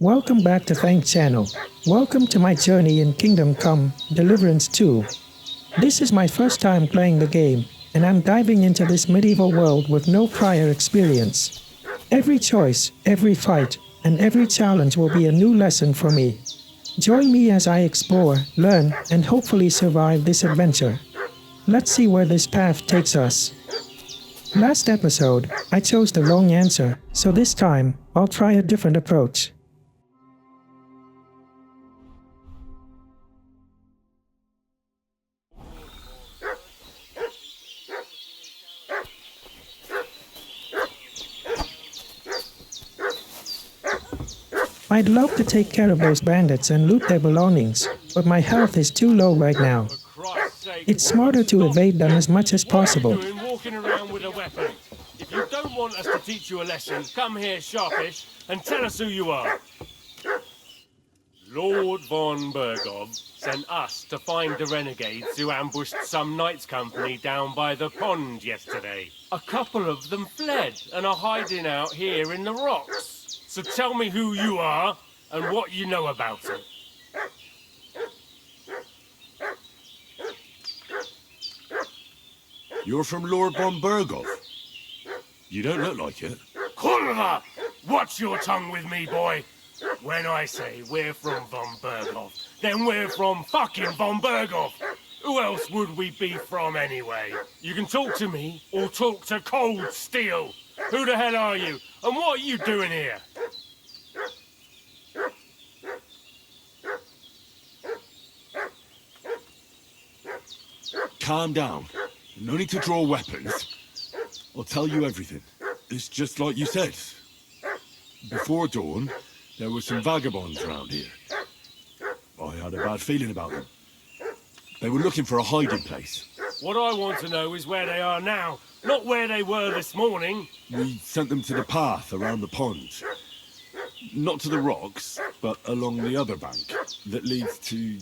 Welcome back to Thank Channel. Welcome to my journey in Kingdom Come, Deliverance II. This is my first time playing the game, and I'm diving into this medieval world with no prior experience. Every choice, every fight, and every challenge will be a new lesson for me. Join me as I explore, learn, and hopefully survive this adventure. Let's see where this path takes us. Last episode, I chose the wrong answer, so this time, I'll try a different approach. I'd love to take care of those bandits and loot their belongings, but my health is too low right now. It's smarter to evade them as much as possible. What are you doing walking around with a weapon? If you don't want us to teach you a lesson, come here sharpish and tell us who you are. Lord von Bergov sent us to find the renegades who ambushed some knights' company down by the pond yesterday. A couple of them fled and are hiding out here in the rocks. So tell me who you are and what you know about it. You're from Lord von Bergov? You don't look like it. Kurva! Watch your tongue with me, boy. When I say we're from von Bergov, then we're from fucking von Bergov. Who else would we be from anyway? You can talk to me or talk to cold steel. Who the hell are you? And what are you doing here? Calm down. No need to draw weapons. I'll tell you everything. It's just like you said. Before dawn, there were some vagabonds around here. I had a bad feeling about them. They were looking for a hiding place. What I want to know is where they are now, not where they were this morning. We sent them to the path around the pond. Not to the rocks, but along the other bank that leads to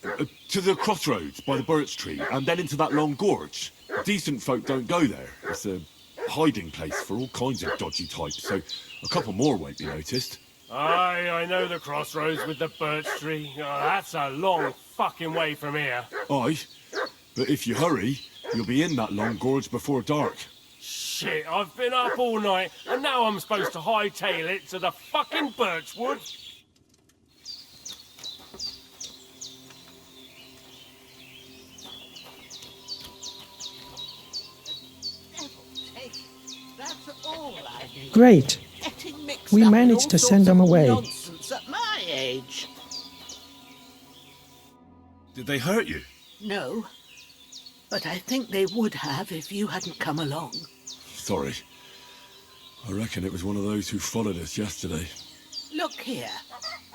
the crossroads by the birch tree, and then into that long gorge. Decent folk don't go there. It's a hiding place for all kinds of dodgy types, so a couple more won't be noticed. Aye, I know the crossroads with the birch tree. Oh, that's a long fucking way from here. Aye, but if you hurry, you'll be in that long gorge before dark. Shit, I've been up all night, and now I'm supposed to hightail it to the fucking birchwood? Great! We managed to send them away. Nonsense at my age. Did they hurt you? No, but I think they would have if you hadn't come along. Sorry. I reckon it was one of those who followed us yesterday. Look here.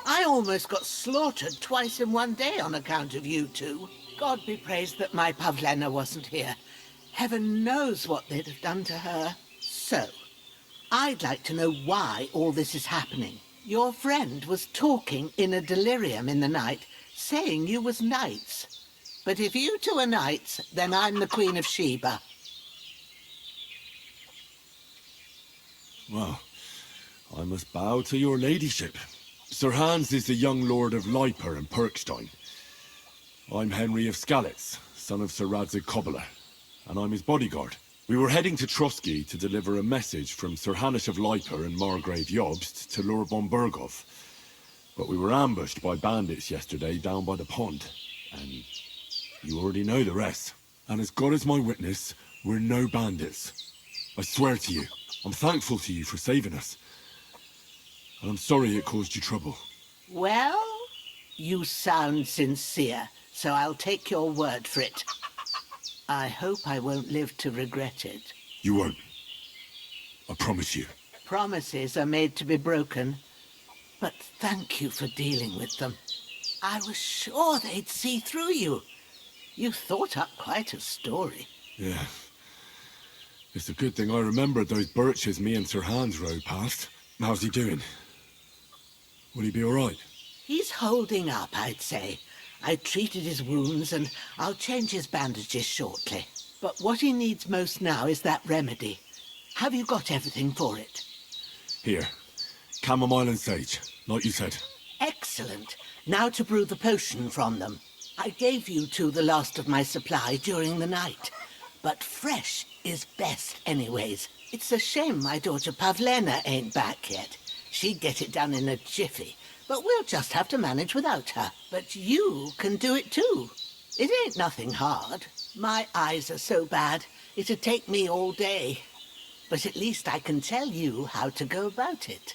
I almost got slaughtered twice in one day on account of you two. God be praised that my Pavlena wasn't here. Heaven knows what they'd have done to her. So, I'd like to know why all this is happening. Your friend was talking in a delirium in the night, saying you was knights. But if you two are knights, then I'm the Queen of Sheba. Well, I must bow to your ladyship. Sir Hans is the young lord of Leiper and Perkstein. I'm Henry of Skalitz, son of Sir Radzig Kobyla, and I'm his bodyguard. We were heading to Trotsky to deliver a message from Sir Hanush of Leiper and Margrave Jobst to Lord von Bergov. But we were ambushed by bandits yesterday down by the pond, and you already know the rest. And as God is my witness, we're no bandits. I swear to you, I'm thankful to you for saving us. And I'm sorry it caused you trouble. Well, you sound sincere, so I'll take your word for it. I hope I won't live to regret it. You won't. I promise you. Promises are made to be broken, but thank you for dealing with them. I was sure they'd see through you. You thought up quite a story. Yeah. It's a good thing I remembered those birches me and Sir Hans rode past. How's he doing? Will he be all right? He's holding up, I'd say. I treated his wounds and I'll change his bandages shortly. But what he needs most now is that remedy. Have you got everything for it? Here. Chamomile and sage, like you said. Excellent. Now to brew the potion from them. I gave you two the last of my supply during the night. But fresh is best anyways. It's a shame my daughter Pavlena ain't back yet. She'd get it done in a jiffy. But we'll just have to manage without her. But you can do it too. It ain't nothing hard. My eyes are so bad, it'd take me all day. But at least I can tell you how to go about it.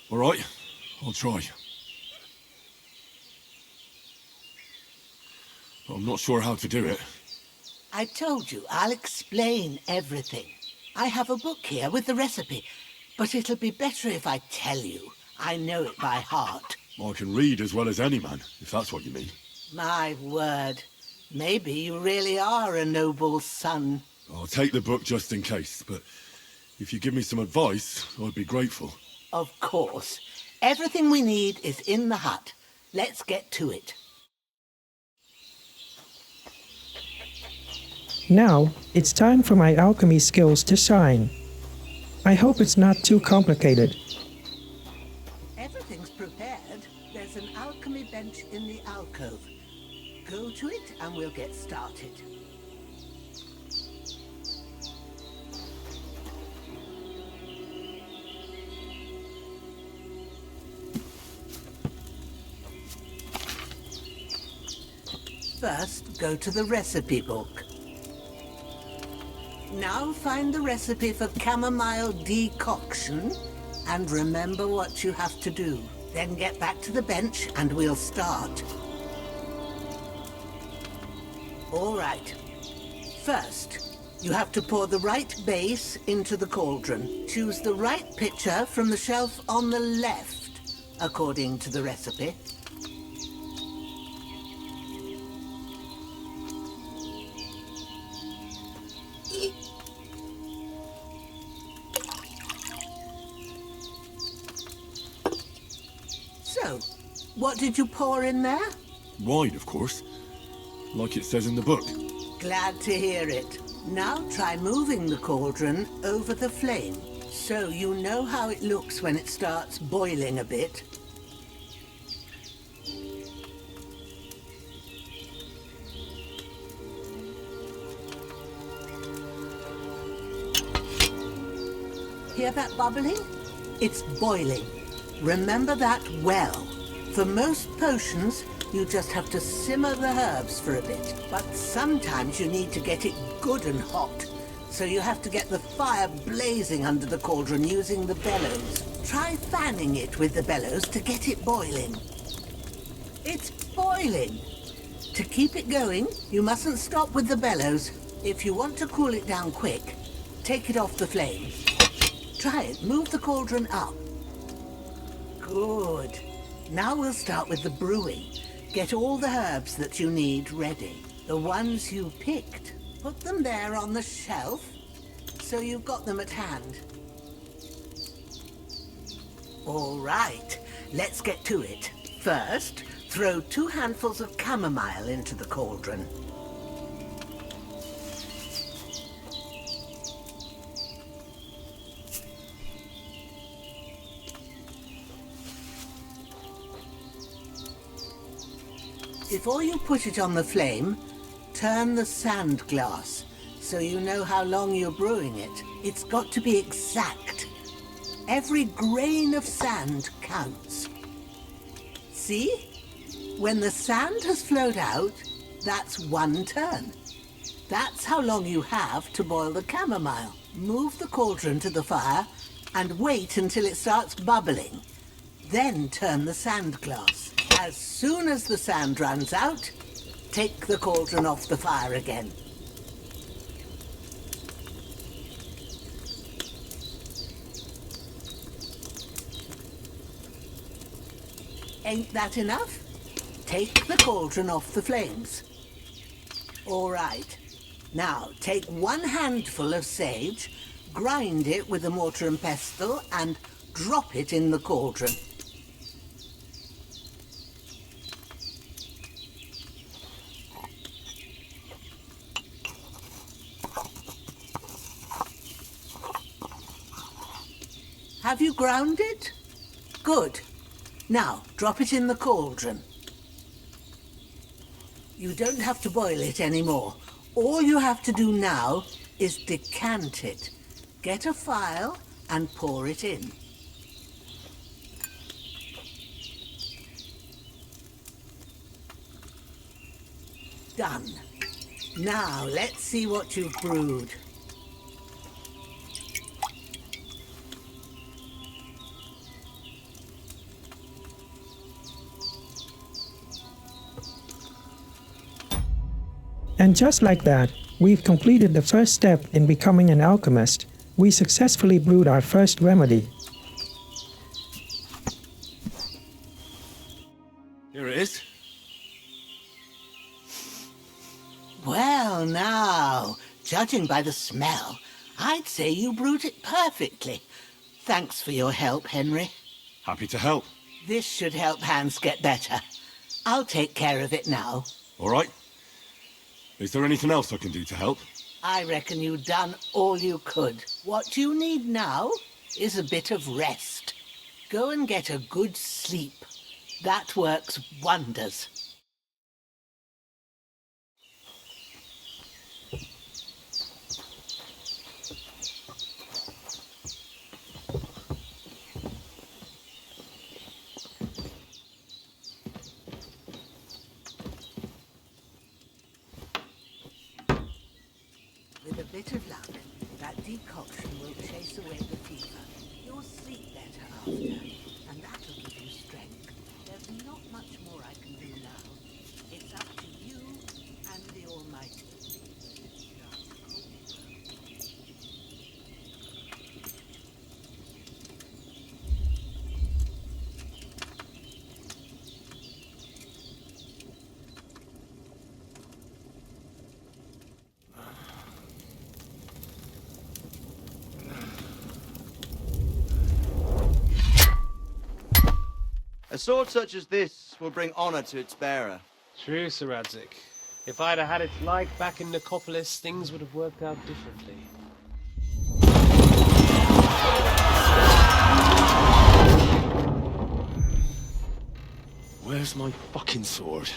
All right, I'll try. But I'm not sure how to do it. I told you, I'll explain everything. I have a book here with the recipe, but it'll be better if I tell you. I know it by heart. I can read as well as any man, if that's what you mean. My word. Maybe you really are a noble son. I'll take the book just in case, but if you give me some advice, I'd be grateful. Of course. Everything we need is in the hut. Let's get to it. Now, it's time for my alchemy skills to shine. I hope it's not too complicated. Everything's prepared. There's an alchemy bench in the alcove. Go to it and we'll get started. First, go to the recipe book. Now find the recipe for chamomile decoction and remember what you have to do. Then get back to the bench and we'll start. All right. First, you have to pour the right base into the cauldron. Choose the right pitcher from the shelf on the left, according to the recipe. So, what did you pour in there? Wine, of course. Like it says in the book. Glad to hear it. Now try moving the cauldron over the flame, so you know how it looks when it starts boiling a bit. Hear that bubbling? It's boiling. Remember that well. For most potions, you just have to simmer the herbs for a bit. But sometimes you need to get it good and hot. So you have to get the fire blazing under the cauldron using the bellows. Try fanning it with the bellows to get it boiling. It's boiling. To keep it going, you mustn't stop with the bellows. If you want to cool it down quick, take it off the flames. Try it. Move the cauldron up. Good. Now we'll start with the brewing. Get all the herbs that you need ready. The ones you picked. Put them there on the shelf, so you've got them at hand. All right, let's get to it. First, throw 2 handfuls of chamomile into the cauldron. Before you put it on the flame, turn the sand glass so you know how long you're brewing it. It's got to be exact. Every grain of sand counts. See? When the sand has flowed out, that's 1 turn. That's how long you have to boil the chamomile. Move the cauldron to the fire and wait until it starts bubbling. Then turn the sand glass. As soon as the sand runs out, take the cauldron off the fire again. Ain't that enough? Take the cauldron off the flames. All right. Now, take 1 handful of sage, grind it with a mortar and pestle, and drop it in the cauldron. Have you ground it? Good. Now, drop it in the cauldron. You don't have to boil it anymore. All you have to do now is decant it. Get a phial and pour it in. Done. Now, let's see what you've brewed. And just like that, we've completed the first step in becoming an alchemist. We successfully brewed our first remedy. Here it is. Well, now, judging by the smell, I'd say you brewed it perfectly. Thanks for your help, Henry. Happy to help. This should help Hans get better. I'll take care of it now. All right. Is there anything else I can do to help? I reckon you've done all you could. What you need now is a bit of rest. Go and get a good sleep. That works wonders. With a bit of luck, that decoction will chase away the fever. You'll sleep better after, and that'll give you strength. There's not much more I can do now. It's up to you and the Almighty. A sword such as this will bring honor to its bearer. True, Sir Radzik. If I'd have had its like back in Nicopolis, things would have worked out differently. Where's my fucking sword?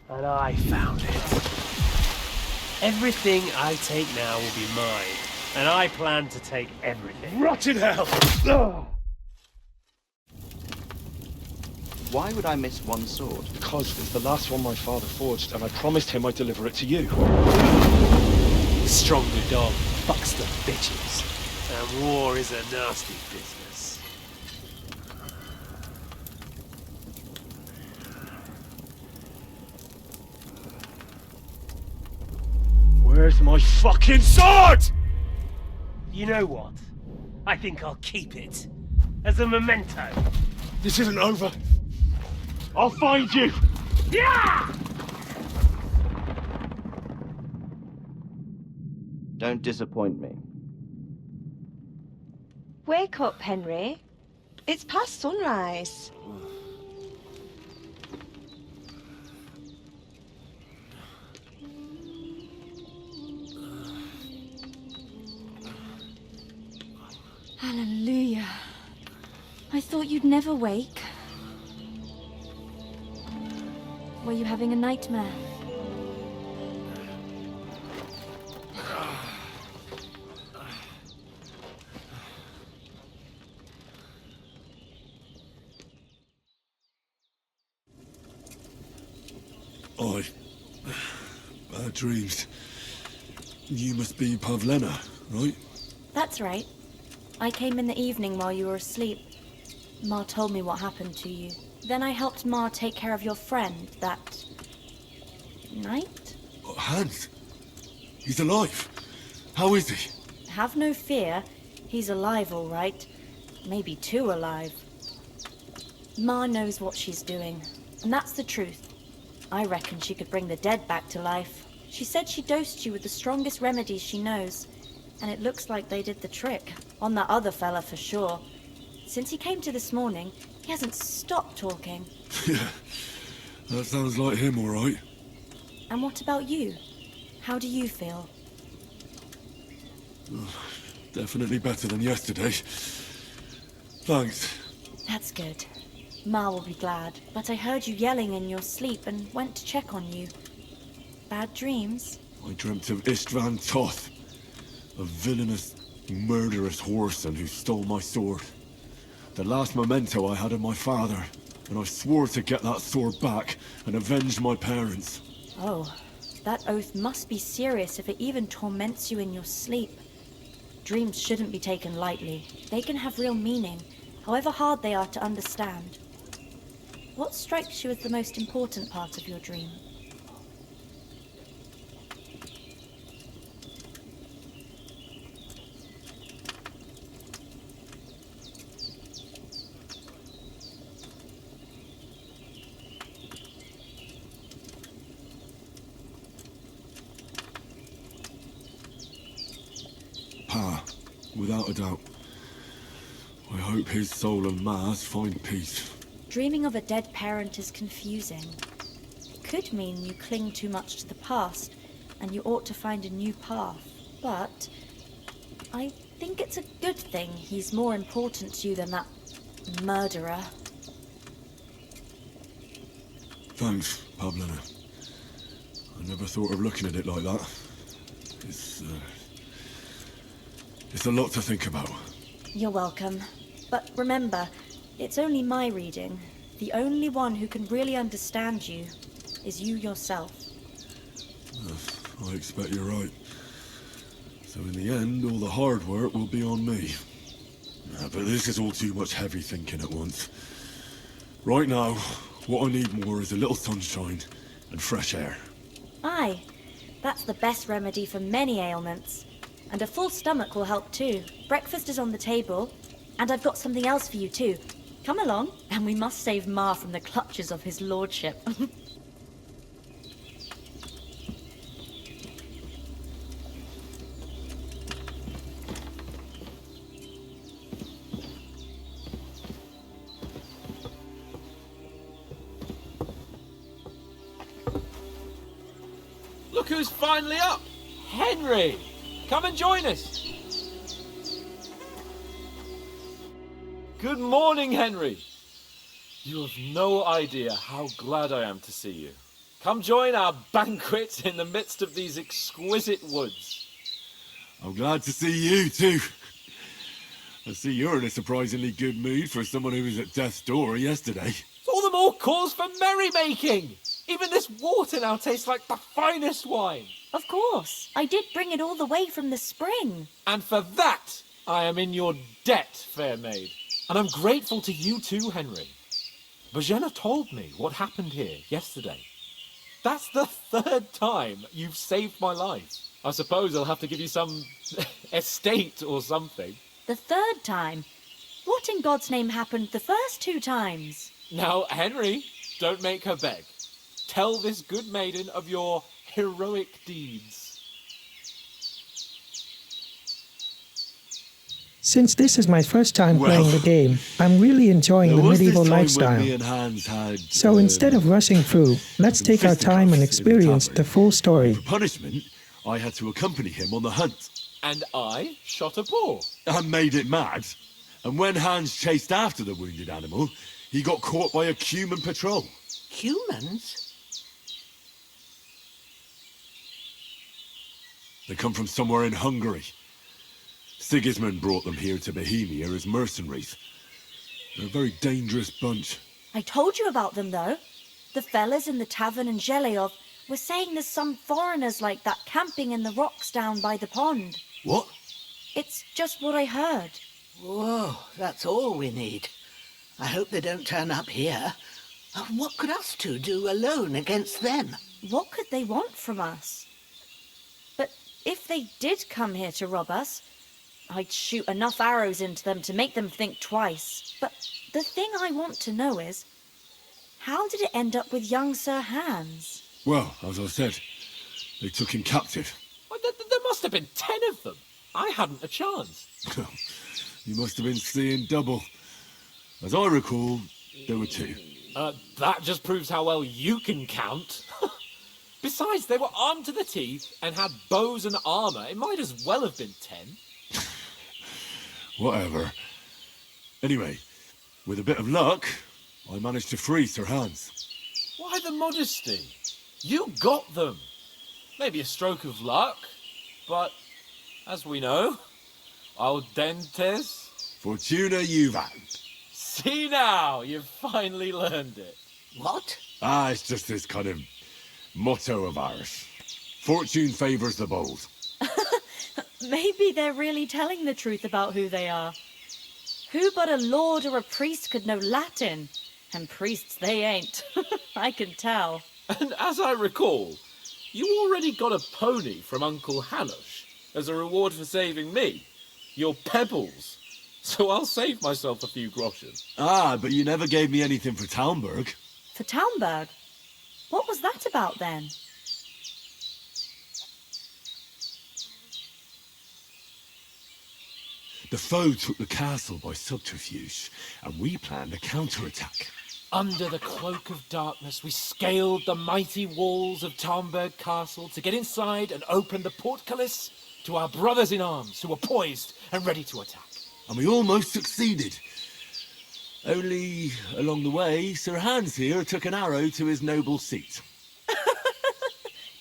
And I found it. Everything I take now will be mine, and I plan to take everything. Rotten hell! Why would I miss one sword? Because it's the last one my father forged, and I promised him I'd deliver it to you. Stronger dog fucks the bitches, and war is a nasty business. Where's my fucking sword? You know what? I think I'll keep it as a memento. This isn't over. I'll find you! Yeah! Don't disappoint me. Wake up, Henry. It's past sunrise. Hallelujah. I thought you'd never wake. Were you having a nightmare? Bad dreams. You must be Pavlena, right? That's right. I came in the evening while you were asleep. Ma told me what happened to you. Then I helped Ma take care of your friend that night? Hans? He's alive. How is he? Have no fear. He's alive, all right. Maybe too alive. Ma knows what she's doing, and that's the truth. I reckon she could bring the dead back to life. She said she dosed you with the strongest remedies she knows, and it looks like they did the trick. On that other fella for sure. Since he came to this morning, he hasn't stopped talking. Yeah, that sounds like him, all right. And what about you? How do you feel? Definitely better than yesterday. Thanks. That's good. Ma will be glad, but I heard you yelling in your sleep and went to check on you. Bad dreams? I dreamt of Istvan Toth, a villainous, murderous whoreson who stole my sword. The last memento I had of my father, and I swore to get that sword back and avenge my parents. Oh, that oath must be serious if it even torments you in your sleep. Dreams shouldn't be taken lightly. They can have real meaning, however hard they are to understand. What strikes you as the most important part of your dream? Pa, without a doubt. I hope his soul and Ma's find peace. Dreaming of a dead parent is confusing. It could mean you cling too much to the past, and you ought to find a new path. But I think it's a good thing he's more important to you than that murderer. Thanks, Pablena. I never thought of looking at it like that. It's a lot to think about. You're welcome. But remember, it's only my reading. The only one who can really understand you is you yourself. I expect you're right. So in the end, all the hard work will be on me. But this is all too much heavy thinking at once. Right now, what I need more is a little sunshine and fresh air. Aye, that's the best remedy for many ailments. And a full stomach will help too. Breakfast is on the table, and I've got something else for you too. Come along, and we must save Ma from the clutches of his lordship. Look who's finally up! Henry! Come and join us! Good morning, Henry! You have no idea how glad I am to see you. Come join our banquet in the midst of these exquisite woods. I'm glad to see you too. I see you're in a surprisingly good mood for someone who was at death's door yesterday. It's all the more cause for merrymaking! Even this water now tastes like the finest wine. Of course, I did bring it all the way from the spring. And for that, I am in your debt, fair maid. And I'm grateful to you too, Henry. Bohemia told me what happened here yesterday. That's the third time you've saved my life. I suppose I'll have to give you some estate or something. The third time? What in God's name happened the first 2 times? Now, Henry, don't make her beg. Tell this good maiden of your heroic deeds. Since this is my first time playing the game, I'm really enjoying the medieval lifestyle. So instead of rushing through, let's take our time and experience the full story. For punishment, I had to accompany him on the hunt. And I shot a boar. And made it mad. And when Hans chased after the wounded animal, he got caught by a human patrol. Humans? They come from somewhere in Hungary. Sigismund brought them here to Bohemia as mercenaries. They're a very dangerous bunch. I told you about them, though. The fellas in the tavern in Zheleyov were saying there's some foreigners like that camping in the rocks down by the pond. What? It's just what I heard. Whoa, that's all we need. I hope they don't turn up here. What could us two do alone against them? What could they want from us? But if they did come here to rob us, I'd shoot enough arrows into them to make them think twice. But the thing I want to know is, how did it end up with young Sir Hans? Well, as I said, they took him captive. Well, there must have been 10 of them. I hadn't a chance. You must have been seeing double. As I recall, there were 2. That just proves how well you can count. Besides, they were armed to the teeth and had bows and armour. It might as well have been 10. Whatever. Anyway, with a bit of luck, I managed to free Sir Hans. Why the modesty? You got them. Maybe a stroke of luck, but as we know, al dentes. Fortuna juvat. See now, you've finally learned it. What? It's just this kind of motto of ours. Fortune favours the bold. Maybe they're really telling the truth about who they are. Who but a lord or a priest could know Latin? And priests they ain't. I can tell. And as I recall, you already got a pony from Uncle Hanush as a reward for saving me. Your pebbles. So I'll save myself a few groschen. But you never gave me anything for Talmberg. For Talmberg? What was that about then? The foe took the castle by subterfuge, and we planned a counterattack. Under the cloak of darkness, we scaled the mighty walls of Talmberg Castle to get inside and open the portcullis to our brothers in arms who were poised and ready to attack. And we almost succeeded. Only, along the way, Sir Hans here took an arrow to his noble seat.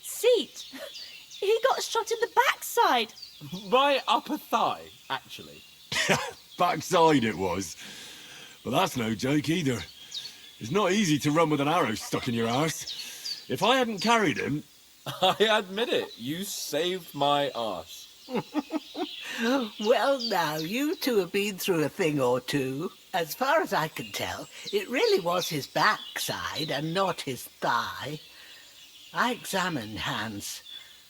Seat? He got shot in the backside. My upper thigh, actually. Backside it was. But that's no joke either. It's not easy to run with an arrow stuck in your arse. If I hadn't carried him... I admit it, you saved my arse. Well, now, you two have been through a thing or two. As far as I can tell, it really was his backside and not his thigh. I examined Hans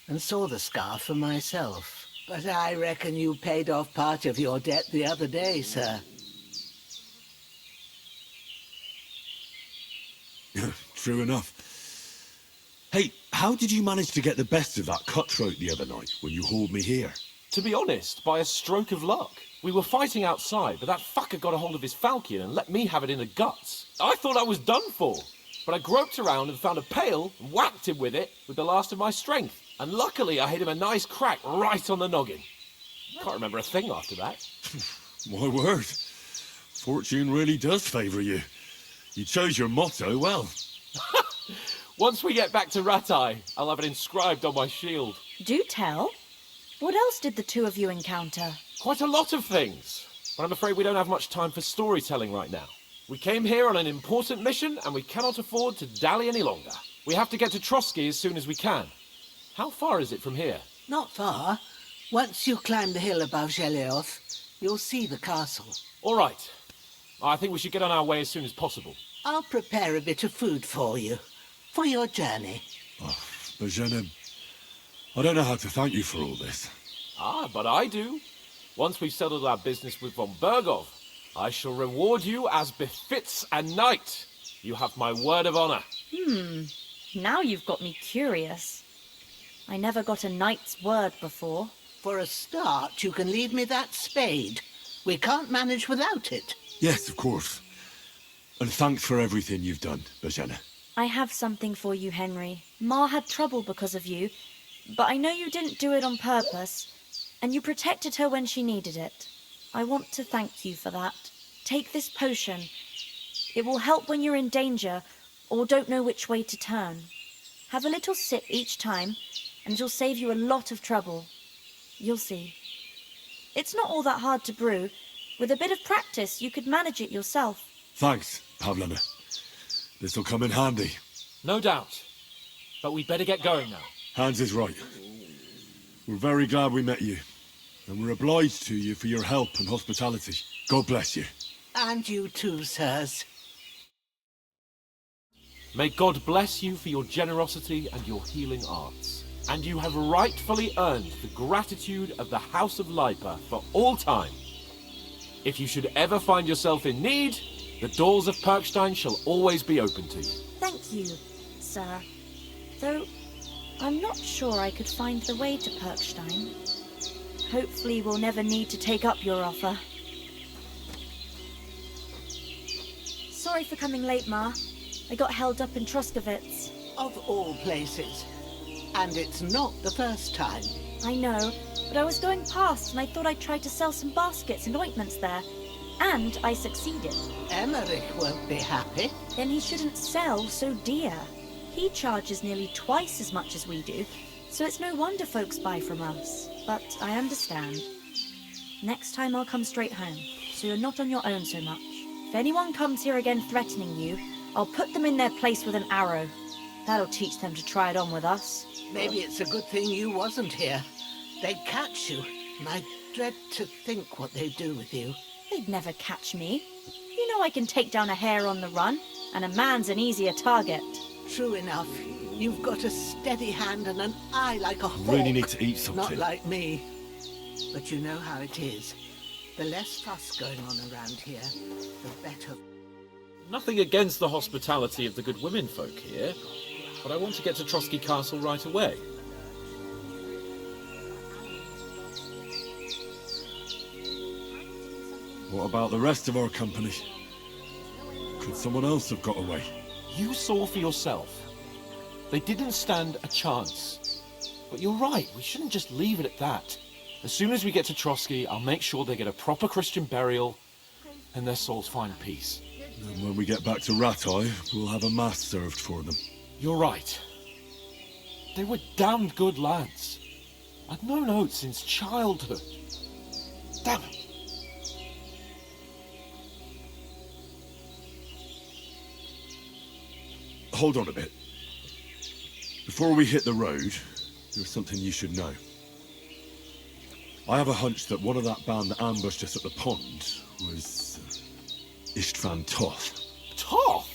and saw the scar for myself. But I reckon you paid off part of your debt the other day, sir. True enough. Hey, how did you manage to get the best of that cutthroat the other night when you hauled me here? To be honest, by a stroke of luck. We were fighting outside, but that fucker got a hold of his falchion and let me have it in the guts. I thought I was done for, but I groped around and found a pail and whacked him with it with the last of my strength. And luckily I hit him a nice crack right on the noggin. Can't remember a thing after that. My word. Fortune really does favour you. You chose your motto well. Once we get back to Ratai, I'll have it inscribed on my shield. Do tell. What else did the two of you encounter? Quite a lot of things, but I'm afraid we don't have much time for storytelling right now. We came here on an important mission, and we cannot afford to dally any longer. We have to get to Trotsky as soon as we can. How far is it from here? Not far. Once you climb the hill above Zhelioth, you'll see the castle. All right. I think we should get on our way as soon as possible. I'll prepare a bit of food for you, for your journey. Bohemia, I don't know how to thank you for all this. But I do. Once we've settled our business with von Bergov, I shall reward you as befits a knight. You have my word of honor. Now you've got me curious. I never got a knight's word before. For a start, you can leave me that spade. We can't manage without it. Yes, of course. And thanks for everything you've done, Bohemia. I have something for you, Henry. Ma had trouble because of you, but I know you didn't do it on purpose, and you protected her when she needed it. I want to thank you for that. Take this potion. It will help when you're in danger or don't know which way to turn. Have a little sip each time, and it'll save you a lot of trouble. You'll see. It's not all that hard to brew. With a bit of practice, you could manage it yourself. Thanks, Pavlana. This'll come in handy. No doubt. But we'd better get going now. Hans is right. We're very glad we met you. And we're obliged to you for your help and hospitality. God bless you. And you too, sirs. May God bless you for your generosity and your healing arts. And you have rightfully earned the gratitude of the House of Lipa for all time. If you should ever find yourself in need, the doors of Perkstein shall always be open to you. Thank you, sir. Though I'm not sure I could find the way to Perkstein. Hopefully we'll never need to take up your offer. Sorry for coming late, Ma. I got held up in Troskowitz. Of all places. And it's not the first time. I know, but I was going past and I thought I'd try to sell some baskets and ointments there. And I succeeded. Emmerich won't be happy. Then he shouldn't sell so dear. He charges nearly twice as much as we do, so it's no wonder folks buy from us. But I understand. Next time I'll come straight home, so you're not on your own so much. If anyone comes here again threatening you, I'll put them in their place with an arrow. That'll teach them to try it on with us. Maybe it's a good thing you wasn't here. They'd catch you, and I dread to think what they'd do with you. They'd never catch me. You know I can take down a hare on the run, and a man's an easier target. True enough. You've got a steady hand and an eye like a hawk. Really need to eat something. Not like me. But you know how it is. The less fuss going on around here, the better. Nothing against the hospitality of the good women folk here, but I want to get to Trotsky Castle right away. What about the rest of our company? Could someone else have got away? You saw for yourself. They didn't stand a chance. But you're right, we shouldn't just leave it at that. As soon as we get to Trotsky, I'll make sure they get a proper Christian burial and their souls find peace. And when we get back to Ratai, we'll have a mass served for them. You're right. They were damned good lads. I'd known Oates since childhood. Damn it. Hold on a bit. Before we hit the road, there's something you should know. I have a hunch that one of that band that ambushed us at the pond was Istvan Toth. Toth?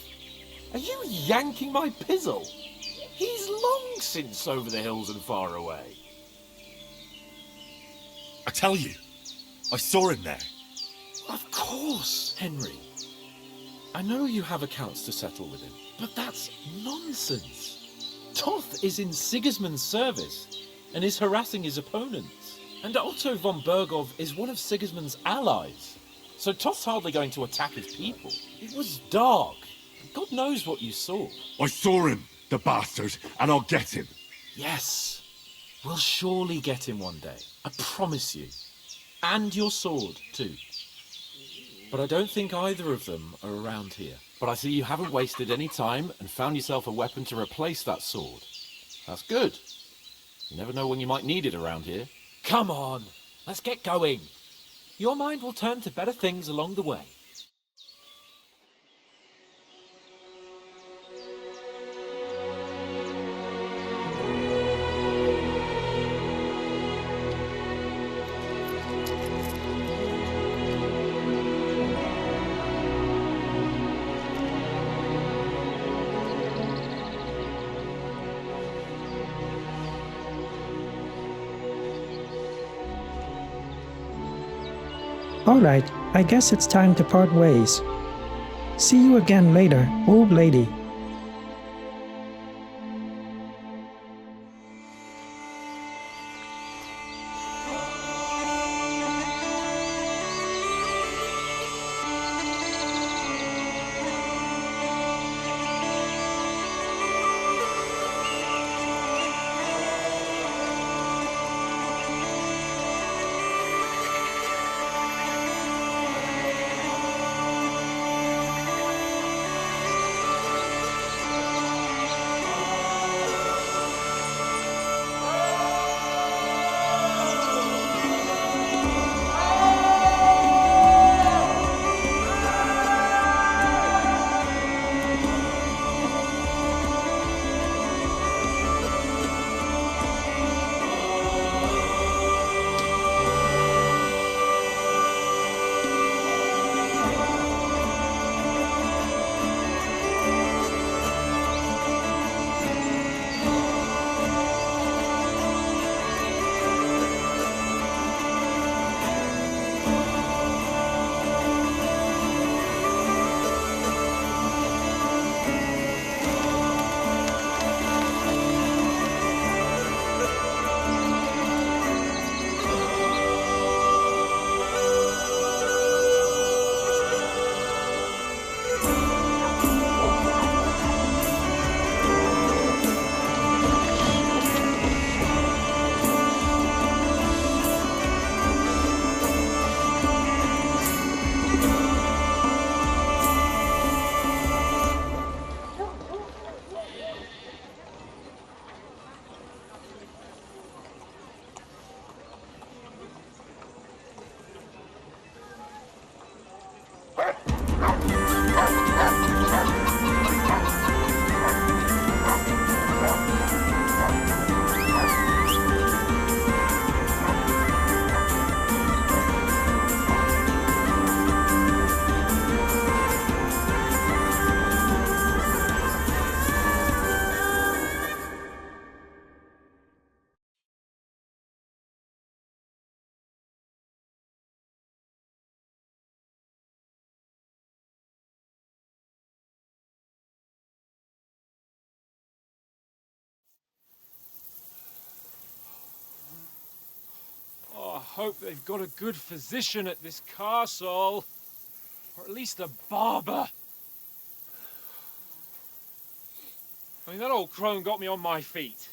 Are you yanking my pizzle? He's long since over the hills and far away. I tell you, I saw him there. Of course, Henry. I know you have accounts to settle with him, but that's nonsense. Toth is in Sigismund's service and is harassing his opponents. And Otto von Bergov is one of Sigismund's allies. So Toth's hardly going to attack his people. It was dark. God knows what you saw. I saw him, the bastard, and I'll get him. Yes. We'll surely get him one day. I promise you. And your sword, too. But I don't think either of them are around here. But I see you haven't wasted any time and found yourself a weapon to replace that sword. That's good. You never know when you might need it around here. Come on, let's get going. Your mind will turn to better things along the way. Alright, I guess it's time to part ways. See you again later, old lady. hope they've got a good physician at this castle. Or at least a barber. I mean, that old crone got me on my feet.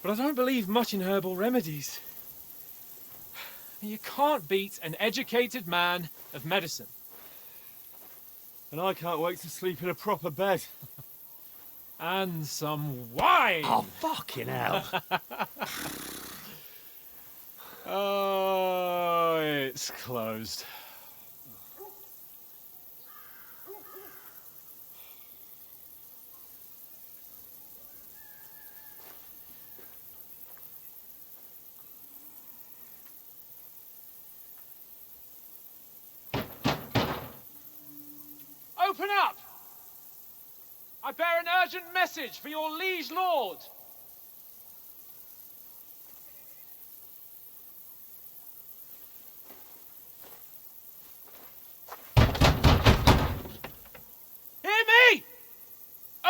But I don't believe much in herbal remedies. You can't beat an educated man of medicine. And I can't wait to sleep in a proper bed. And some wine! Oh, fucking hell. Oh, it's closed. Open up! I bear an urgent message for your liege lord. Hear me!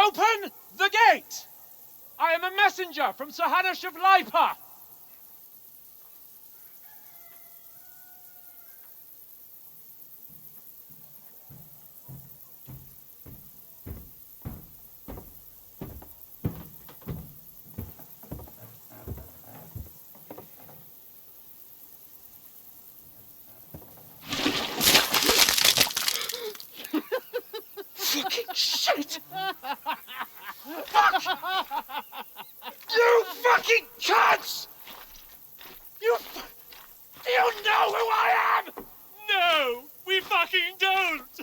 Open the gate! I am a messenger from Sir Hanush of Lipa. Fucking shit! Fuck! You fucking cunts! Do you know who I am? No, we fucking don't!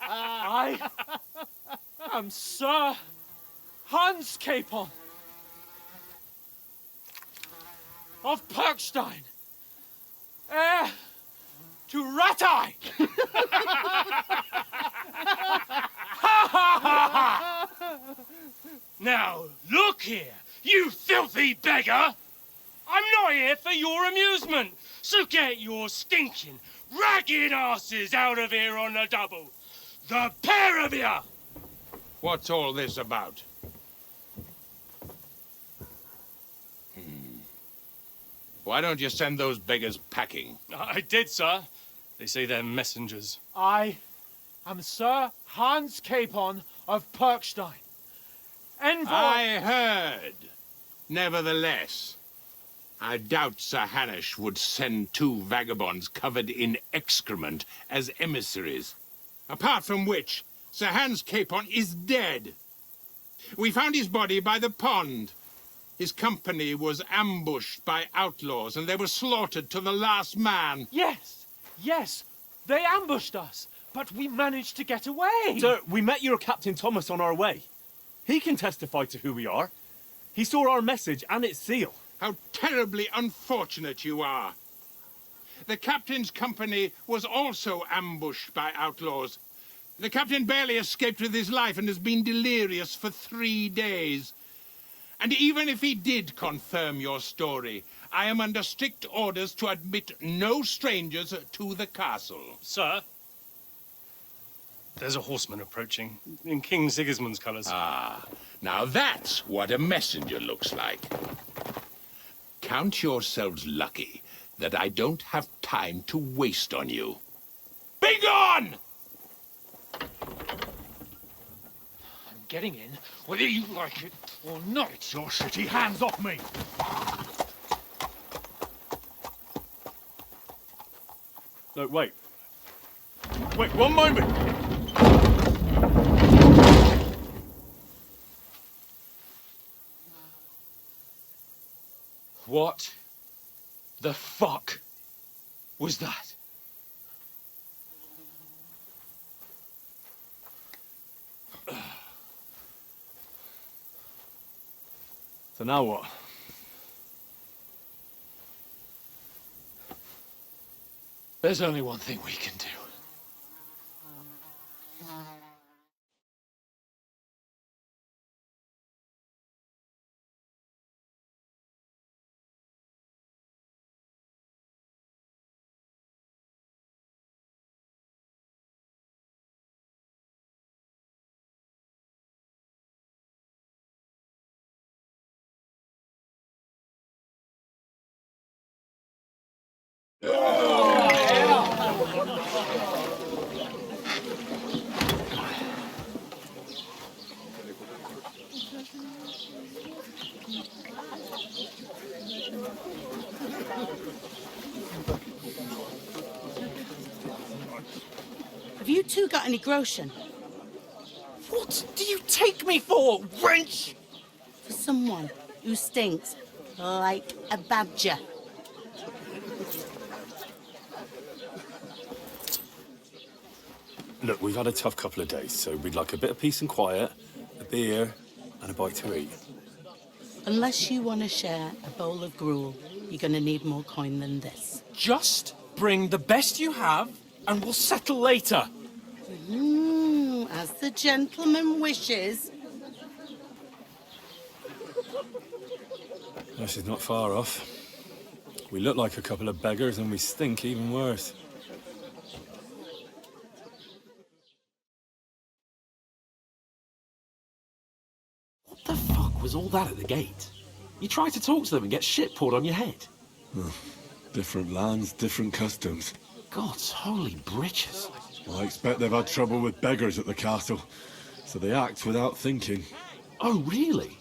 I am Sir Hans Capon of Perkstein, heir to Ratai! Now, look here, you filthy beggar! I'm not here for your amusement, so get your stinking, ragged asses out of here on the double. The pair of you! What's all this about? Why don't you send those beggars packing? I did, sir. They say they're messengers. I am Sir Hans Capon of Perkstein. Envoy... I heard. Nevertheless, I doubt Sir Hanush would send two vagabonds covered in excrement as emissaries. Apart from which, Sir Hans Capon is dead. We found his body by the pond. His company was ambushed by outlaws, and they were slaughtered to the last man. Yes, yes, they ambushed us, but we managed to get away. Sir, we met your Captain Thomas on our way. He can testify to who we are. He saw our message and its seal. How terribly unfortunate you are. The captain's company was also ambushed by outlaws. The captain barely escaped with his life and has been delirious for 3 days. And even if he did confirm your story, I am under strict orders to admit no strangers to the castle. Sir, there's a horseman approaching in King Sigismund's colours. Ah, now that's what a messenger looks like. Count yourselves lucky that I don't have time to waste on you. Be gone! I'm getting in, whether you like it or not. Get your shitty hands off me! No, wait. Wait, one moment! What the fuck was that? So now what? There's only one thing we can do. Have you two got any groschen? What do you take me for, wench? For someone who stinks like a badger. Look, we've had a tough couple of days, so we'd like a bit of peace and quiet, a beer, and a bite to eat. Unless you want to share a bowl of gruel, you're going to need more coin than this. Just bring the best you have, and we'll settle later. As the gentleman wishes. This is not far off. We look like a couple of beggars, and we stink even worse. What the fuck was all that at the gate? You try to talk to them and get shit poured on your head. Different lands, different customs. God's holy britches. I expect they've had trouble with beggars at the castle, so they act without thinking. Oh, really?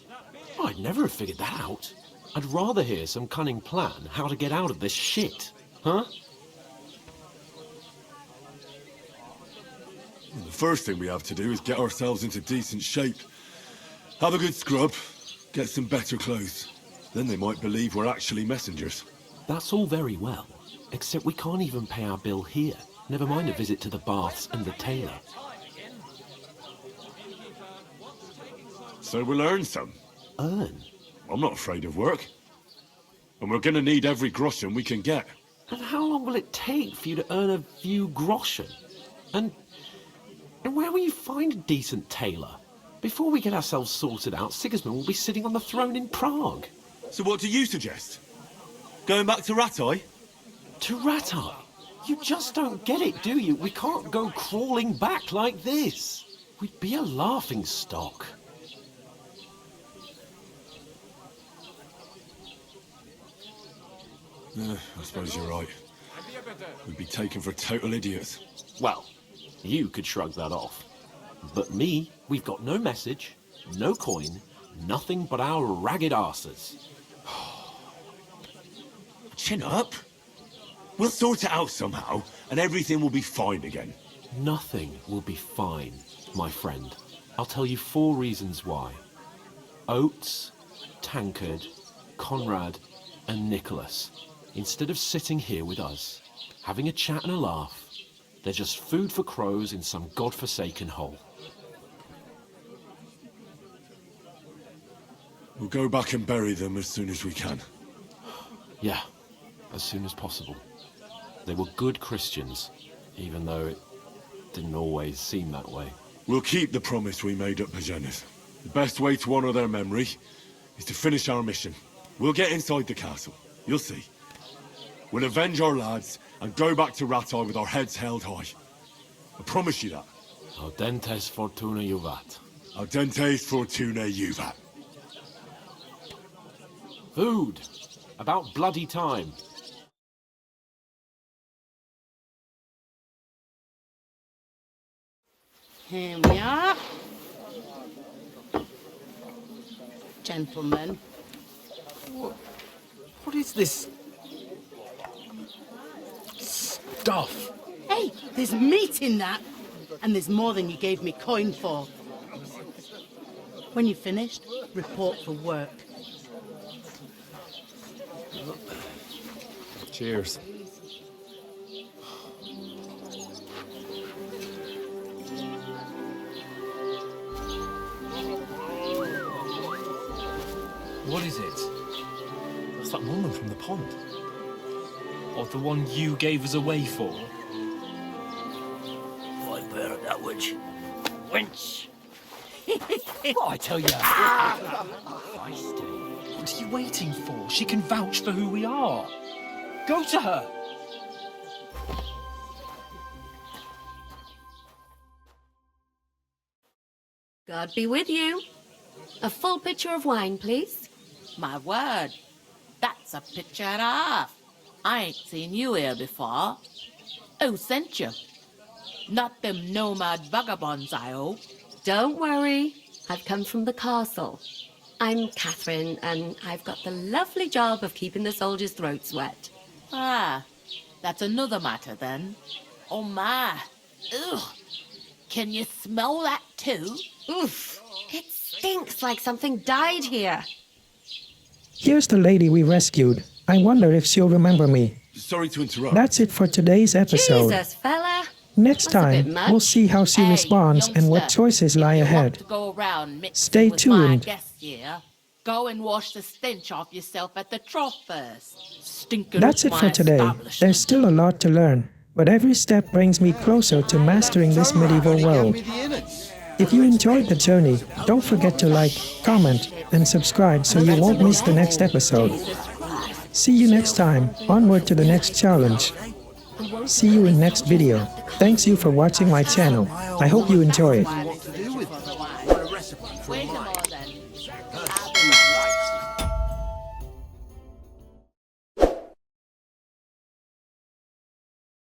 I'd never have figured that out. I'd rather hear some cunning plan how to get out of this shit. Huh? The first thing we have to do is get ourselves into decent shape. Have a good scrub, get some better clothes. Then they might believe we're actually messengers. That's all very well, except we can't even pay our bill here. Never mind a visit to the baths and the tailor. So we'll earn some. Earn? I'm not afraid of work. And we're gonna need every groschen we can get. And how long will it take for you to earn a few groschen? And where will you find a decent tailor? Before we get ourselves sorted out, Sigismund will be sitting on the throne in Prague. So what do you suggest? Going back to Ratai? To Ratai? You just don't get it, do you? We can't go crawling back like this. We'd be a laughing stock. I suppose you're right. We'd be taken for total idiots. Well, you could shrug that off. But me, we've got no message, no coin, nothing but our ragged arses. Chin up. We'll sort it out somehow, and everything will be fine again. Nothing will be fine, my friend. I'll tell you 4 reasons why. Oates, Tankard, Conrad, and Nicholas, instead of sitting here with us, having a chat and a laugh, they're just food for crows in some godforsaken hole. We'll go back and bury them as soon as we can. Yeah, as soon as possible. They were good Christians, even though it didn't always seem that way. We'll keep the promise we made at Pagenis. The best way to honor their memory is to finish our mission. We'll get inside the castle. You'll see. We'll avenge our lads and go back to Ratai with our heads held high. I promise you that. Audentes fortuna juvat. Audentes fortuna juvat. Food! About bloody time. Here we are. Gentlemen. What is this stuff? Hey, there's meat in that. And there's more than you gave me coin for. When you're finished, report for work. Cheers. What is it? That's that woman from the pond. Or the one you gave us away for? Right there, that witch. Wench! What I tell you? Feisty. What are you waiting for? She can vouch for who we are. Go to her! God be with you. A full pitcher of wine, please. My word, that's a picture and a half. I ain't seen you here before. Who sent you? Not them nomad vagabonds, I hope. Don't worry. I've come from the castle. I'm Catherine, and I've got the lovely job of keeping the soldiers' throats wet. Ah, that's another matter then. Oh my. Ugh. Can you smell that too? Oof. It stinks like something died here. Here's the lady we rescued. I wonder if she'll remember me. Sorry to interrupt. That's it for today's episode. Jesus, fella. Next That's a bit time, much. we'll see how she responds and what choices lie ahead. To go around mixing Stay with my tuned. guests here. Go and wash the stench off yourself at the trough first. Stinking That's up it for my today. establishment. There's still a lot to learn, but every step brings me closer to mastering this medieval world. If you enjoyed the journey, don't forget to like, comment, and subscribe so you won't miss the next episode. See you next time, onward to the next challenge. See you in next video. Thanks you for watching my channel. I hope you enjoy it. Wait a moment.